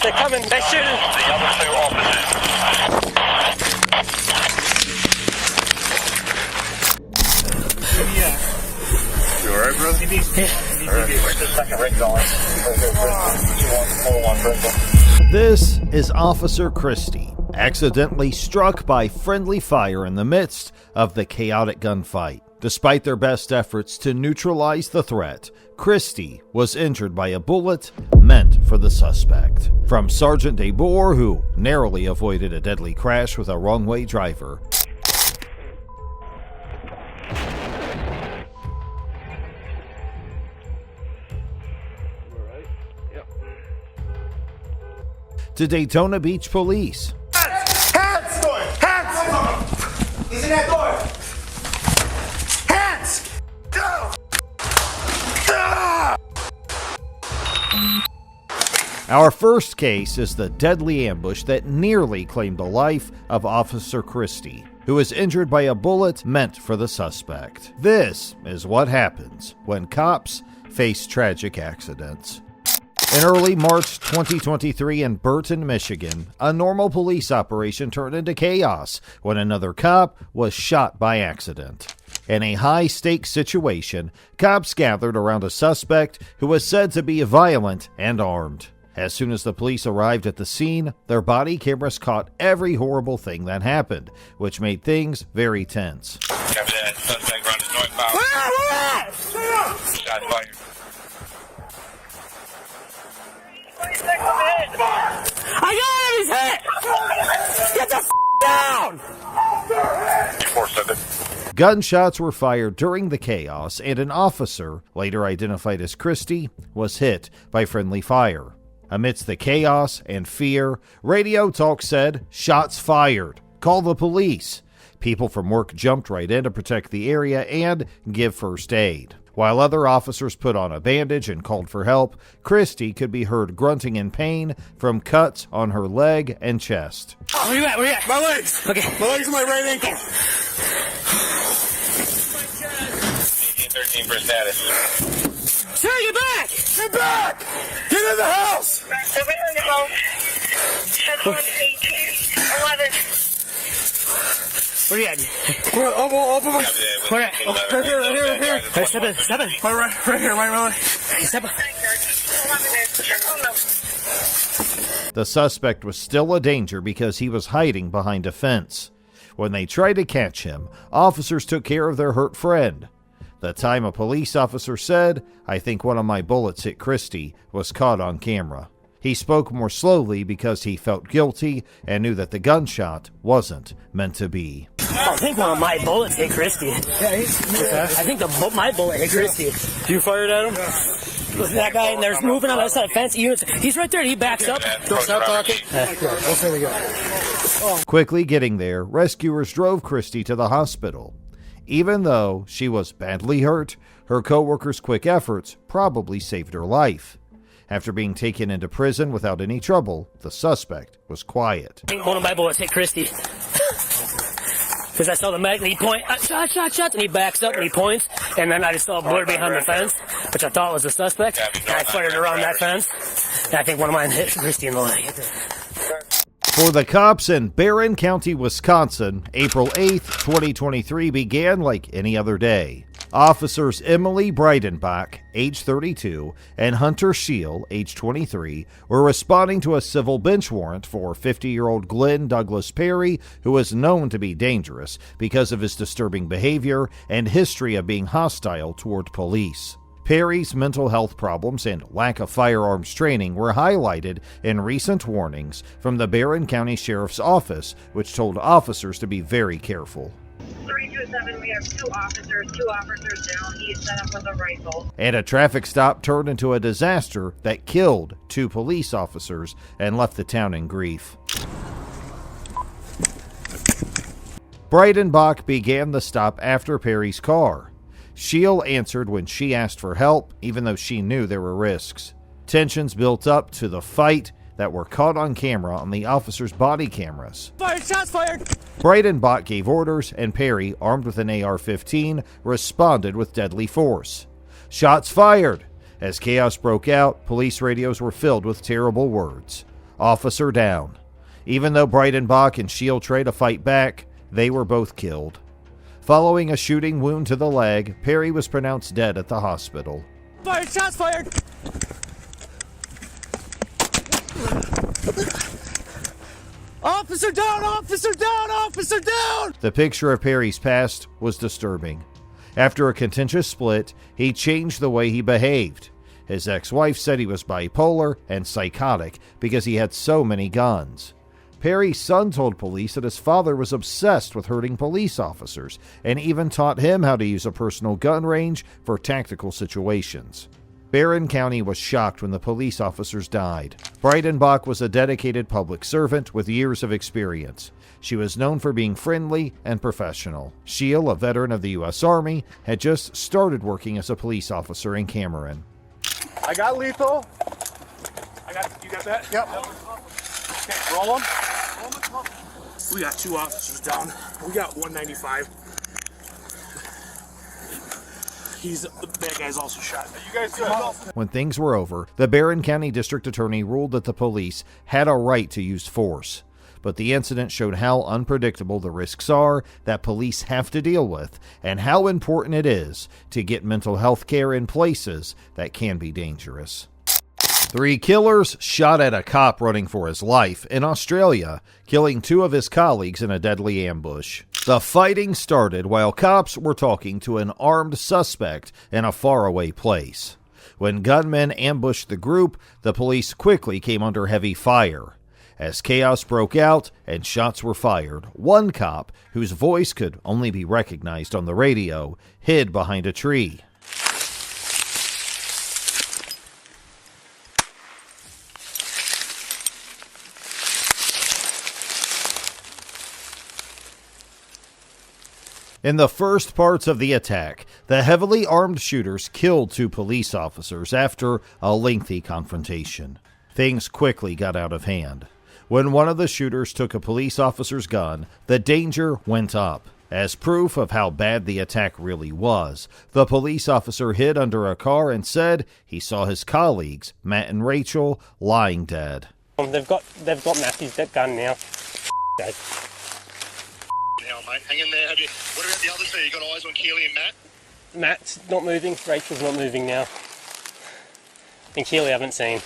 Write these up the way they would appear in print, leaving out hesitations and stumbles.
They're coming. They're shooting. The other two officers. You alright, brother? Where's the second rig going? This is Officer Christie, accidentally struck by friendly fire in the midst of the chaotic gunfight. Despite their best efforts to neutralize the threat, Christie was injured by a bullet meant for the suspect. From Sergeant DeBoer, who narrowly avoided a deadly crash with a wrong-way driver, to Daytona Beach Police. Hands! Hands! He's in that door! Hands! Our first case is the deadly ambush that nearly claimed the life of Officer Christie, who was injured by a bullet meant for the suspect. This is what happens when cops face tragic accidents. In early March 2023 in Burton, Michigan, a normal police operation turned into chaos when another cop was shot by accident. In a high-stakes situation, cops gathered around a suspect who was said to be violent and armed. As soon as the police arrived at the scene, their body cameras caught every horrible thing that happened, which made things very tense. Copy that. Suspect running northbound. Shots fired. I got him! He's hit! Get the down! 4-7. Gunshots were fired during the chaos, and an officer, later identified as Christie, was hit by friendly fire. Amidst the chaos and fear, Radio Talk said, "Shots fired. Call the police." People from work jumped right in to protect the area and give first aid. While other officers put on a bandage and called for help, Christie could be heard grunting in pain from cuts on her leg and chest. Where you at? Where you at? My legs! Okay. My legs and my right ankle! 13 for status. Sir, get back! Get back! Get in the house! Where you at? Open my... Where at? Right here. Hey, step in. Right here, right. Step in. The suspect was still a danger because he was hiding behind a fence. When they tried to catch him, officers took care of their hurt friend. The time a police officer said, "I think one of my bullets hit Christie," was caught on camera. He spoke more slowly because he felt guilty and knew that the gunshot wasn't meant to be. I think one of my bullets hit Christie. I think my bullet hit Christie. You fired at him? That guy in there's moving on the other side of the fence. He's right there. He backs up. Don't stop talking. There we go. Quickly getting there, rescuers drove Christie to the hospital. Even though she was badly hurt, her co-workers' quick efforts probably saved her life. After being taken into prison without any trouble, the suspect was quiet. I think one of my bullets hit Christie. Because I saw the medic and he points, shot, and he backs up and he points, and then I just saw a blur behind the fence, which I thought was a suspect, and I fired around that fence, and I think one of mine hit Christie in the leg. For the cops in Barron County, Wisconsin, April 8th, 2023 began like any other day. Officers Emily Breidenbach, age 32, and Hunter Scheel, age 23, were responding to a civil bench warrant for 50-year-old Glenn Douglas Perry, who is known to be dangerous because of his disturbing behavior and history of being hostile toward police. Perry's mental health problems and lack of firearms training were highlighted in recent warnings from the Barron County Sheriff's Office, which told officers to be very careful. 327, we have two officers down. He is set up with a rifle. And a traffic stop turned into a disaster that killed 2 police officers and left the town in grief. Breidenbach began the stop after Perry's car. Scheel answered when she asked for help, even though she knew there were risks. Tensions built up to the fight that were caught on camera on the officers' body cameras. Shots fired! Breidenbach gave orders, and Perry, armed with an AR-15, responded with deadly force. Shots fired! As chaos broke out, police radios were filled with terrible words. Officer down. Even though Breidenbach and Shield tried to fight back, they were both killed. Following a shooting wound to the leg, Perry was pronounced dead at the hospital. Fired! Shots fired! Officer down! Officer down! Officer down! The picture of Perry's past was disturbing. After a contentious split, he changed the way he behaved. His ex-wife said he was bipolar and psychotic because he had so many guns. Perry's son told police that his father was obsessed with hurting police officers and even taught him how to use a personal gun range for tactical situations. Barron County was shocked when the police officers died. Breidenbach was a dedicated public servant with years of experience. She was known for being friendly and professional. Shield, a veteran of the U.S. Army, had just started working as a police officer in Cameron. I got lethal. You got that? Yep. Okay, roll them. We got 2 officers down. We got 195. That guy's also shot. You guys do it. When things were over, the Barron County District Attorney ruled that the police had a right to use force. But the incident showed how unpredictable the risks are that police have to deal with and how important it is to get mental health care in places that can be dangerous. 3 killers shot at a cop running for his life in Australia, killing 2 of his colleagues in a deadly ambush. The fighting started while cops were talking to an armed suspect in a faraway place. When gunmen ambushed the group, the police quickly came under heavy fire. As chaos broke out and shots were fired, one cop, whose voice could only be recognized on the radio, hid behind a tree. In the first parts of the attack, the heavily armed shooters killed 2 police officers after a lengthy confrontation. Things quickly got out of hand. When one of the shooters took a police officer's gun, the danger went up. As proof of how bad the attack really was, the police officer hid under a car and said he saw his colleagues, Matt and Rachel, lying dead. They've got Matthew's gun now. Dead. Now, mate, hang in there. What about the other 2? You got eyes on Keely and Matt? Matt's not moving, Rachel's not moving now. And Keely I haven't seen.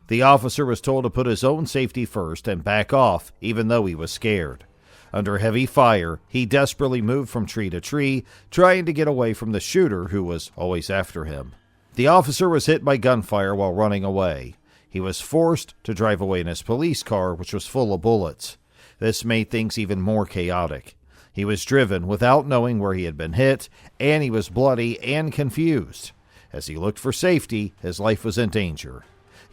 The officer was told to put his own safety first and back off, even though he was scared. Under heavy fire, he desperately moved from tree to tree, trying to get away from the shooter who was always after him. The officer was hit by gunfire while running away. He was forced to drive away in his police car, which was full of bullets. This made things even more chaotic. He was driven without knowing where he had been hit, and he was bloody and confused. As he looked for safety, his life was in danger.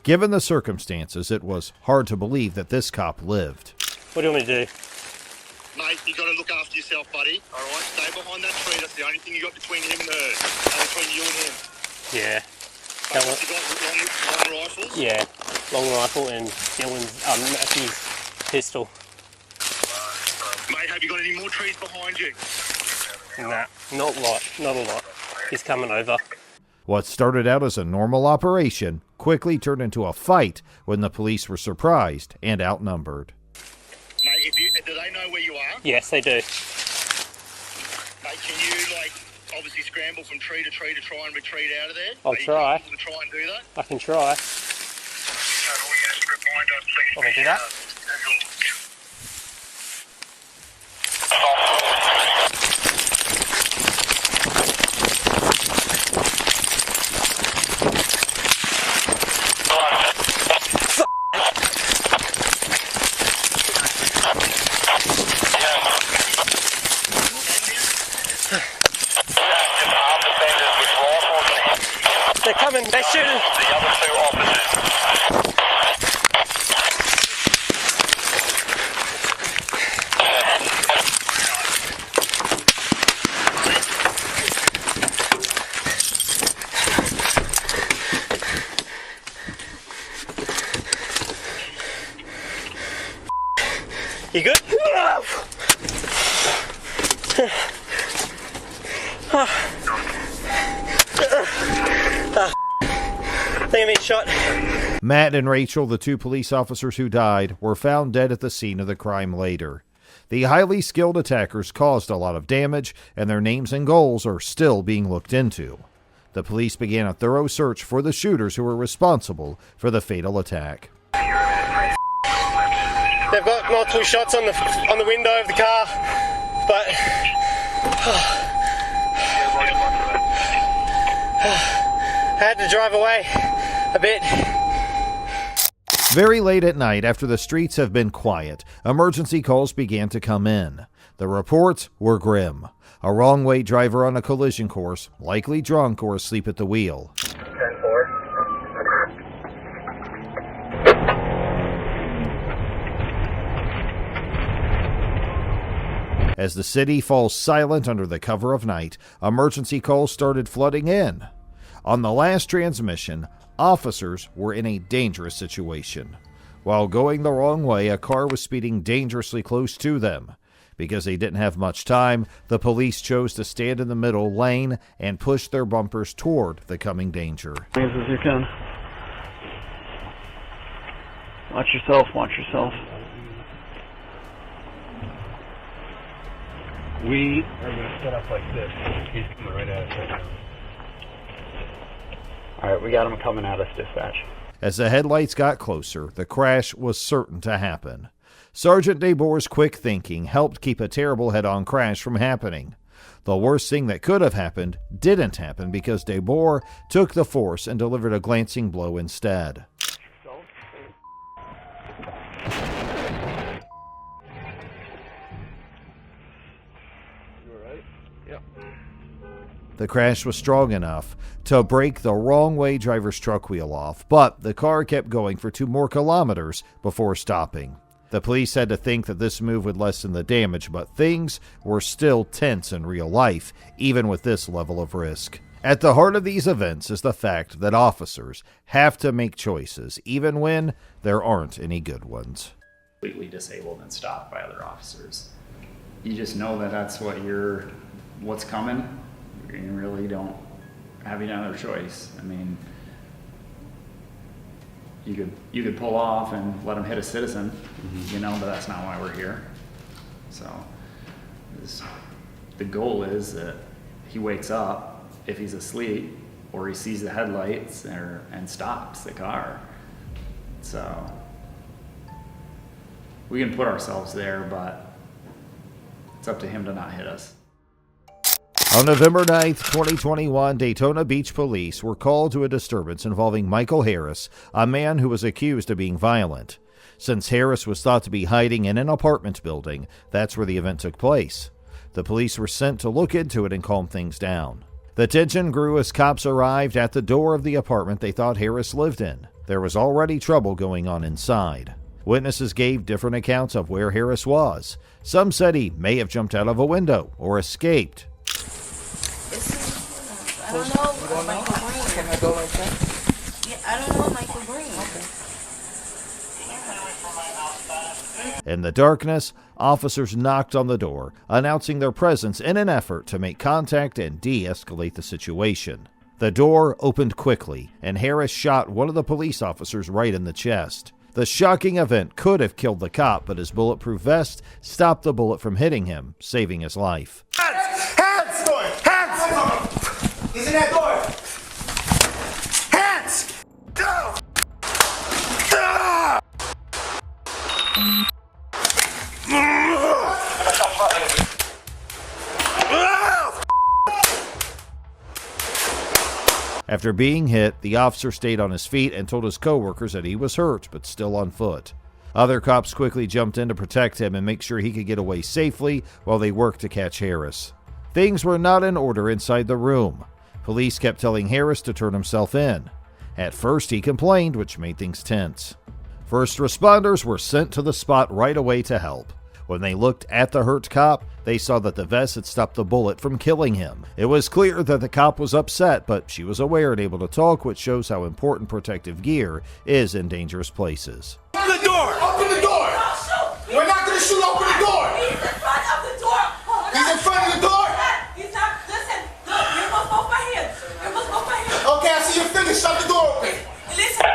Given the circumstances, it was hard to believe that this cop lived. What do you want me to do? Mate, you got to look after yourself, buddy. All right, stay behind that tree. That's the only thing you got between him and her. Between you and him. Yeah. You got long rifles? Yeah. Long rifle and Dylan's, Matthew's pistol. Mate, have you got any more trees behind you? Nah, not a lot. He's coming over. What started out as a normal operation quickly turned into a fight when the police were surprised and outnumbered. Mate, do they know where you are? Yes, they do. Mate, can you, obviously scramble from tree to tree to try and retreat out of there? I'll try. To try and do that? I can try. Want me to do that? They're coming, they're shooting. The other 2 officers. You good? I think I'm being shot. Matt and Rachel, the two police officers who died, were found dead at the scene of the crime later. The highly skilled attackers caused a lot of damage, and their names and goals are still being looked into. The police began a thorough search for the shooters who were responsible for the fatal attack. They've got multiple shots on the window of the car, but I had to drive away a bit. Very late at night, after the streets have been quiet, emergency calls began to come in. The reports were grim. A wrong-way driver on a collision course, likely drunk or asleep at the wheel. 10-4. As the city falls silent under the cover of night, emergency calls started flooding in. On the last transmission, officers were in a dangerous situation. While going the wrong way, a car was speeding dangerously close to them. Because they didn't have much time, the police chose to stand in the middle lane and push their bumpers toward the coming danger. As you can. Watch yourself, watch yourself. We are going to set up like this. He's coming right at us right now. Alright, we got him coming at us, dispatch. As the headlights got closer, the crash was certain to happen. Sergeant DeBoer's quick thinking helped keep a terrible head-on crash from happening. The worst thing that could have happened didn't happen because DeBoer took the force and delivered a glancing blow instead. The crash was strong enough to break the wrong-way driver's truck wheel off, but the car kept going for 2 more kilometers before stopping. The police had to think that this move would lessen the damage, but things were still tense in real life, even with this level of risk. At the heart of these events is the fact that officers have to make choices, even when there aren't any good ones. Completely disabled and stopped by other officers. You just know that that's what's coming. You really don't have any other choice. I mean, you could pull off and let him hit a citizen, but that's not why we're here. So the goal is that he wakes up if he's asleep or he sees the headlights and stops the car. So we can put ourselves there, but it's up to him to not hit us. On November 9th, 2021, Daytona Beach police were called to a disturbance involving Michael Harris, a man who was accused of being violent. Since Harris was thought to be hiding in an apartment building, that's where the event took place. The police were sent to look into it and calm things down. The tension grew as cops arrived at the door of the apartment they thought Harris lived in. There was already trouble going on inside. Witnesses gave different accounts of where Harris was. Some said he may have jumped out of a window or escaped. I don't know. Michael Green. Can I go like that? Yeah, I don't know Michael Green. Okay. In the darkness, officers knocked on the door, announcing their presence in an effort to make contact and de-escalate the situation. The door opened quickly, and Harris shot one of the police officers right in the chest. The shocking event could have killed the cop, but his bulletproof vest stopped the bullet from hitting him, saving his life. Hands! Hands! Hands! He's in that door! Hands! Go! After being hit, the officer stayed on his feet and told his co-workers that he was hurt, but still on foot. Other cops quickly jumped in to protect him and make sure he could get away safely while they worked to catch Harris. Things were not in order inside the room. Police kept telling Harris to turn himself in. At first, he complained, which made things tense. First responders were sent to the spot right away to help. When they looked at the hurt cop, they saw that the vest had stopped the bullet from killing him. It was clear that the cop was upset, but she was aware and able to talk, which shows how important protective gear is in dangerous places. Open the door! Open the door! We're not going to shoot. Open the door! He's in front of the door. He's in front of the door? He's not. Listen. Look, you're supposed to both my hands. You're supposed to both my hands. Okay, I see your fingers. Shut the door open. Listen.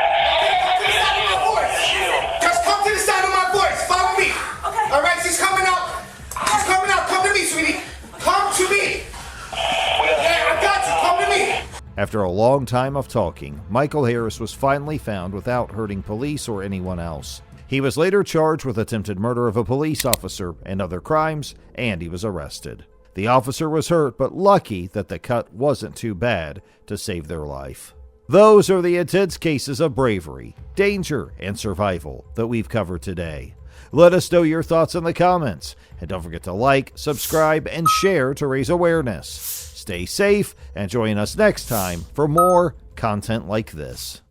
After a long time of talking, Michael Harris was finally found without hurting police or anyone else. He was later charged with attempted murder of a police officer and other crimes, and he was arrested. The officer was hurt, but lucky that the cut wasn't too bad to save their life. Those are the intense cases of bravery, danger, and survival that we've covered today. Let us know your thoughts in the comments, and don't forget to like, subscribe, and share to raise awareness. Stay safe, and join us next time for more content like this.